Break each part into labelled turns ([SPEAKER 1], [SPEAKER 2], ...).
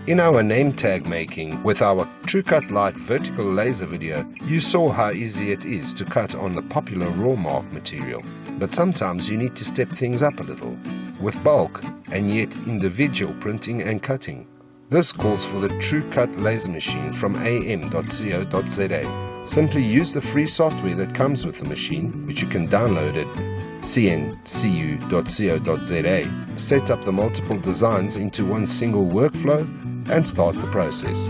[SPEAKER 1] In our name tag making with our TruCUT Light vertical laser video, you saw how easy it is to cut on the popular Rowmark material. But sometimes you need to step things up a little, with bulk and yet individual printing and cutting. This calls for the TruCUT laser machine from AM.CO.za. Simply use the free software that comes with the machine, which you can download at cncu.co.za. Set up the multiple designs into one single workflow and start the process.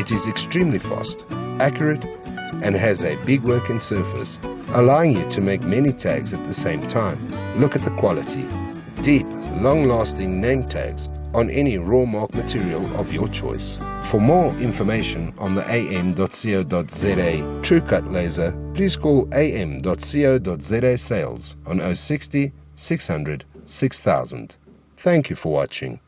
[SPEAKER 1] It is extremely fast, accurate, and has a big working surface, allowing you to make many tags at the same time. Look at the quality. Deep, long-lasting name tags on any Rowmark material of your choice. For more information on the AM.CO.za TruCUT laser, please call AM.CO.za sales on 060 600 6000. Thank you for watching.